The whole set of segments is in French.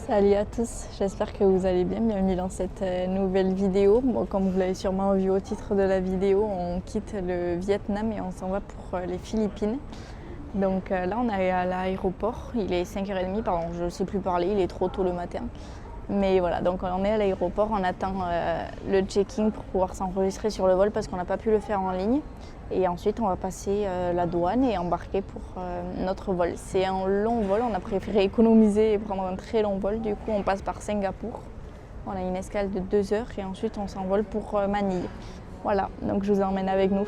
Salut à tous, j'espère que vous allez bien. Bienvenue dans cette nouvelle vidéo. Bon, comme vous l'avez sûrement vu au titre de la vidéo, on quitte le Vietnam et on s'en va pour les Philippines. Donc là, on est à l'aéroport. Il est 5h30, pardon, je ne sais plus parler, il est trop tôt le matin. Mais voilà, donc on est à l'aéroport, on attend le check-in pour pouvoir s'enregistrer sur le vol parce qu'on n'a pas pu le faire en ligne. Et ensuite, on va passer la douane et embarquer pour notre vol. C'est un long vol, on a préféré économiser et prendre un très long vol. Du coup, on passe par Singapour. On a une escale de 2 heures et ensuite, on s'envole pour Manille. Voilà, donc je vous emmène avec nous.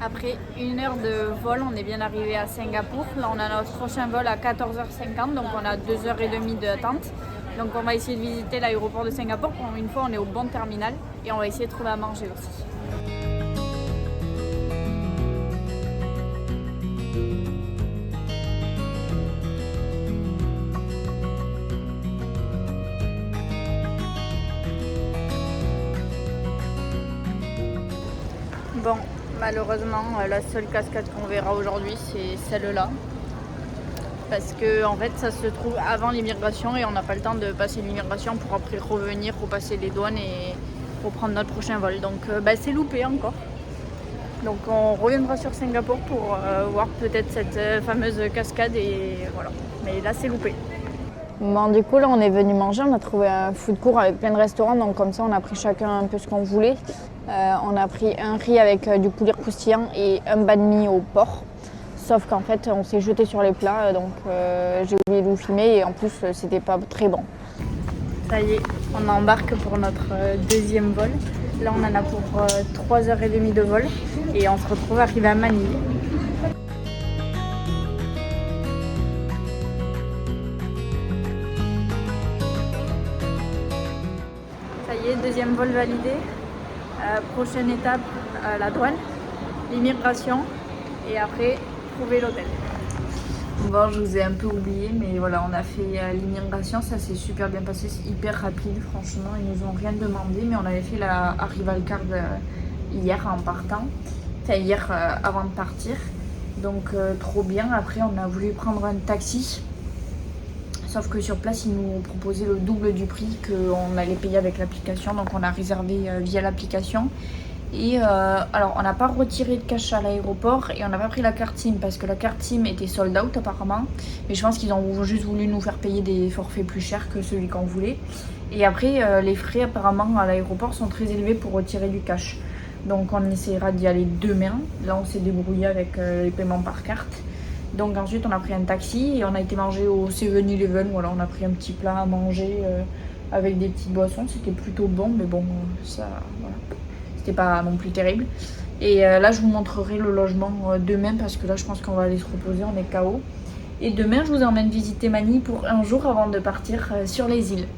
Après 1 heure de vol, on est bien arrivé à Singapour. Là, on a notre prochain vol à 14h50, donc on a 2h30 d'attente. Donc on va essayer de visiter l'aéroport de Singapour. Pour une fois, on est au bon terminal et on va essayer de trouver à manger aussi. Bon, malheureusement, la seule cascade qu'on verra aujourd'hui, c'est celle-là. Parce que en fait, ça se trouve avant l'immigration et on n'a pas le temps de passer l'immigration pour après revenir, repasser les douanes et reprendre notre prochain vol. Donc c'est loupé encore. Donc on reviendra sur Singapour pour voir peut-être cette fameuse cascade et voilà. Mais là, c'est loupé. Bon, du coup, là, on est venu manger. On a trouvé un food court avec plein de restaurants. Donc, comme ça, on a pris chacun un peu ce qu'on voulait. On a pris un riz avec du poulet croustillant et un banh mi au porc. Sauf qu'en fait, on s'est jeté sur les plats. Donc, j'ai oublié de vous filmer. Et en plus, c'était pas très bon. Ça y est, on embarque pour notre deuxième vol. Là, on en a pour 3h30 de vol. Et on se retrouve arrivé à Manille. Ça y est, deuxième vol validé. Prochaine étape, la douane, l'immigration et après trouver l'hôtel. Bon, je vous ai un peu oublié, mais voilà, on a fait l'immigration, ça s'est super bien passé, c'est hyper rapide, franchement, ils nous ont rien demandé, mais on avait fait la arrival card hier en partant, enfin hier avant de partir, donc trop bien. Après, on a voulu prendre un taxi. Sauf que sur place, ils nous proposaient le double du prix qu'on allait payer avec l'application. Donc on a réservé via l'application. Et alors on n'a pas retiré de cash à l'aéroport et on n'a pas pris la carte SIM parce que la carte SIM était sold out apparemment. Mais je pense qu'ils ont juste voulu nous faire payer des forfaits plus chers que celui qu'on voulait. Et après, les frais apparemment à l'aéroport sont très élevés pour retirer du cash. Donc on essaiera d'y aller demain. Là on s'est débrouillé avec les paiements par carte. Donc ensuite on a pris un taxi et on a été manger au 7-Eleven. Voilà, on a pris un petit plat à manger avec des petites boissons. C'était plutôt bon, mais bon, ça, voilà, c'était pas non plus terrible. Et là je vous montrerai le logement demain parce que là je pense qu'on va aller se reposer, on est KO. Et demain je vous emmène visiter Manille pour un jour avant de partir sur les îles.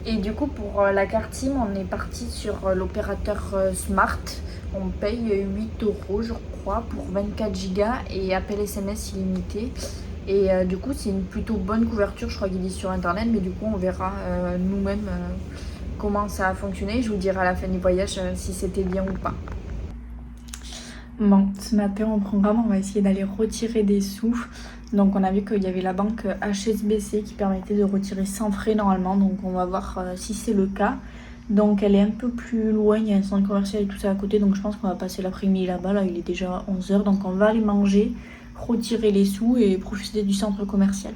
Et du coup pour la carte SIM on est parti sur l'opérateur Smart. On paye 8 € je crois pour 24 Go et appel SMS illimité. Et du coup c'est une plutôt bonne couverture, je crois qu'il est sur internet, mais du coup on verra nous-mêmes comment ça a fonctionné. Je vous dirai à la fin du voyage si c'était bien ou pas. Bon, ce matin au programme on va essayer d'aller retirer des sous. Donc on a vu qu'il y avait la banque HSBC qui permettait de retirer sans frais normalement. Donc on va voir si c'est le cas. Donc elle est un peu plus loin, il y a un centre commercial et tout ça à côté. Donc je pense qu'on va passer l'après-midi là-bas. Là il est déjà 11h. Donc on va aller manger, retirer les sous et profiter du centre commercial.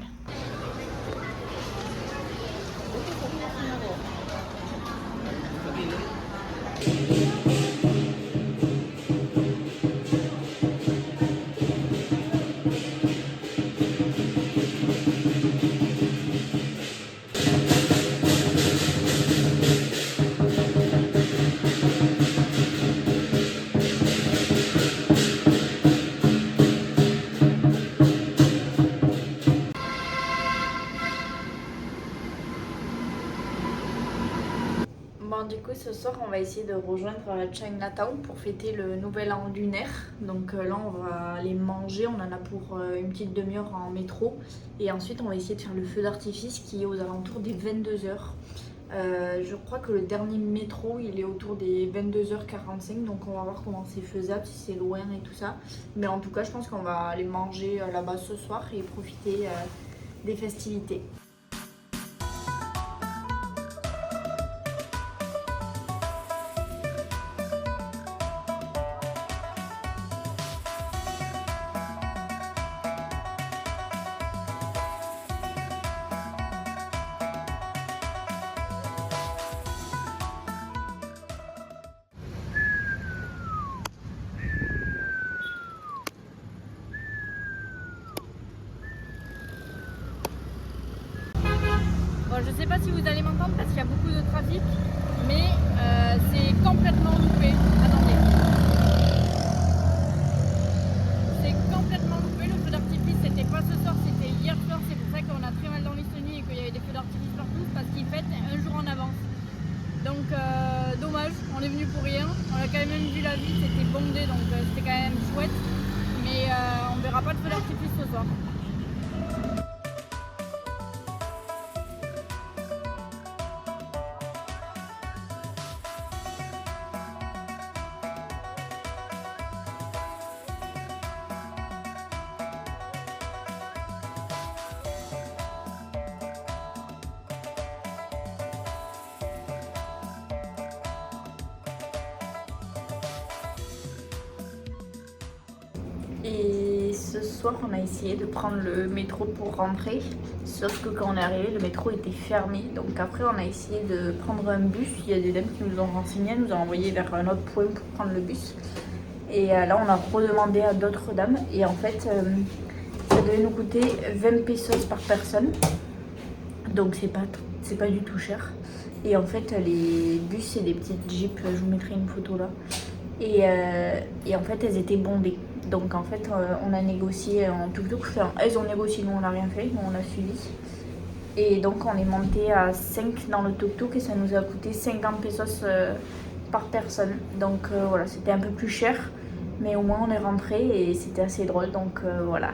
Bon, du coup, ce soir, on va essayer de rejoindre Chinatown pour fêter le nouvel an lunaire. Donc là, on va aller manger. On en a pour une petite demi-heure en métro. Et ensuite, on va essayer de faire le feu d'artifice qui est aux alentours des 22h. Je crois que le dernier métro, il est autour des 22h45. Donc on va voir comment c'est faisable, si c'est loin et tout ça. Mais en tout cas, je pense qu'on va aller manger là-bas ce soir et profiter des festivités. Bon, je sais pas si vous allez m'entendre parce qu'il y a beaucoup de trafic, mais c'est complètement loupé. Attendez. C'est complètement loupé. Le feu d'artifice, c'était pas ce soir, c'était hier soir. C'est pour ça qu'on a très mal dans l'Estonie et qu'il y avait des feux d'artifice partout parce qu'ils fêtent un jour en avance. Donc dommage, on est venu pour rien. On a quand même vu la ville, c'était bondé, donc c'était quand même chouette. Mais on verra pas de feu d'artifice ce soir. Et ce soir, on a essayé de prendre le métro pour rentrer. Sauf que quand on est arrivé, le métro était fermé. Donc après, on a essayé de prendre un bus. Il y a des dames qui nous ont renseigné, nous ont envoyé vers un autre point pour prendre le bus. Et là, on a redemandé à d'autres dames. Et en fait, ça devait nous coûter 20 pesos par personne. Donc c'est pas du tout cher. Et en fait, les bus, c'est des petites jeeps. Je vous mettrai une photo là. Et en fait, elles étaient bondées. Donc en fait, on a négocié en tuk-tuk. Enfin, elles ont négocié, nous on n'a rien fait, nous on a suivi. Et donc on est monté à 5 dans le tuk-tuk et ça nous a coûté 50 pesos par personne. Donc voilà, c'était un peu plus cher, mais au moins on est rentré et c'était assez drôle. Donc voilà.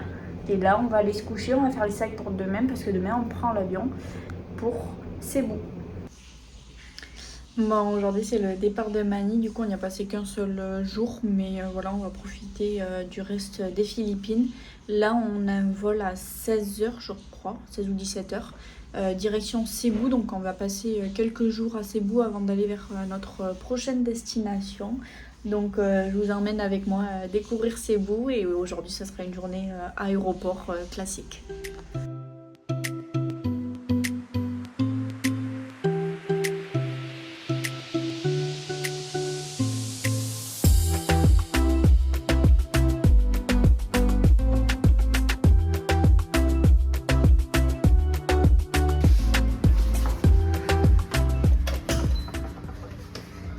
Et là, on va aller se coucher, on va faire les sacs pour demain parce que demain on prend l'avion pour Cebu. Bon, aujourd'hui c'est le départ de Manille, du coup on n'y a passé qu'un seul jour, mais voilà, on va profiter du reste des Philippines. Là on a un vol à 16h je crois, 16 ou 17h, direction Cebu, donc on va passer quelques jours à Cebu avant d'aller vers notre prochaine destination. Donc je vous emmène avec moi découvrir Cebu et aujourd'hui ça sera une journée aéroport classique.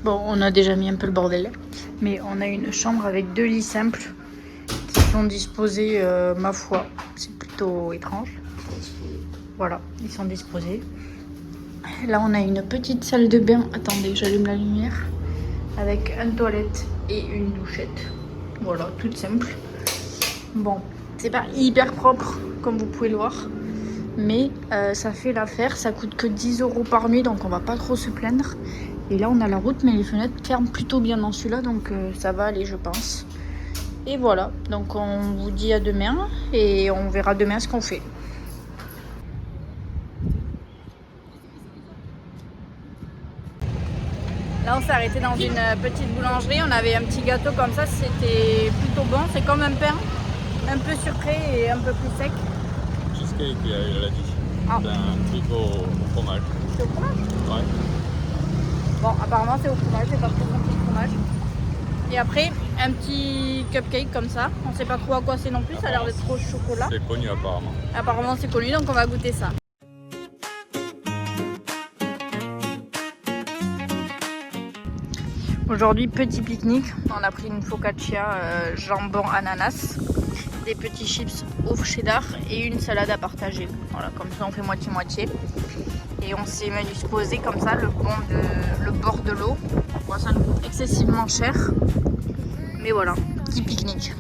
Bon, on a déjà mis un peu le bordel, mais on a une chambre avec 2 lits simples qui sont disposés, ma foi, c'est plutôt étrange. Voilà, ils sont disposés. Là, on a une petite salle de bain. Attendez, j'allume la lumière. Avec une toilette et une douchette. Voilà, toute simple. Bon, c'est pas hyper propre, comme vous pouvez le voir. Mais ça fait l'affaire. Ça coûte que 10 € par nuit, donc on va pas trop se plaindre. Et là, on a la route, mais les fenêtres ferment plutôt bien dans celui-là, donc ça va aller, je pense. Et voilà, donc on vous dit à demain et on verra demain ce qu'on fait. Là, on s'est arrêté dans une petite boulangerie. On avait un petit gâteau comme ça, c'était plutôt bon. C'est comme un pain, un peu sucré et un peu plus sec. Cheesecake, il a dit. Ah. C'est un truc au fromage. C'est au fromage? Ouais. Bon, apparemment c'est au fromage, j'ai pas trop compris le fromage. Et après, un petit cupcake comme ça. On sait pas trop à quoi c'est non plus, ça a l'air d'être au chocolat. C'est connu apparemment. Apparemment c'est connu, donc on va goûter ça. Aujourd'hui, petit pique-nique. On a pris une focaccia jambon ananas, des petits chips au cheddar et une salade à partager. Voilà, comme ça on fait moitié-moitié. et on s'est venu se poser comme ça le bord de l'eau. Bon, ça nous coûte excessivement cher, mais voilà, petit pique-nique.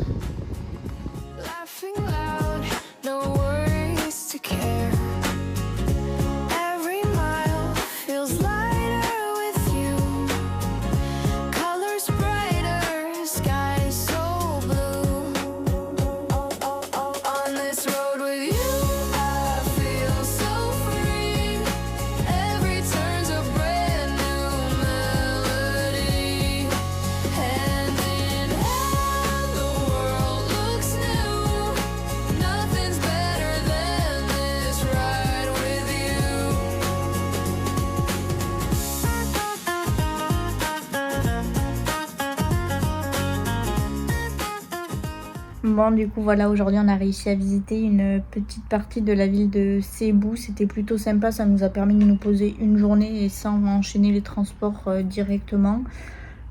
Bon, du coup, voilà, aujourd'hui on a réussi à visiter une petite partie de la ville de Cebu. C'était plutôt sympa, ça nous a permis de nous poser une journée et sans enchaîner les transports directement.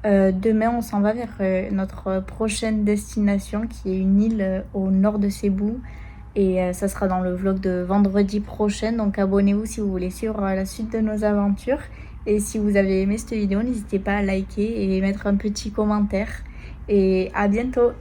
Demain, on s'en va vers notre prochaine destination qui est une île au nord de Cebu. Et ça sera dans le vlog de vendredi prochain. Donc abonnez-vous si vous voulez suivre la suite de nos aventures. Et si vous avez aimé cette vidéo, n'hésitez pas à liker et mettre un petit commentaire. Et à bientôt!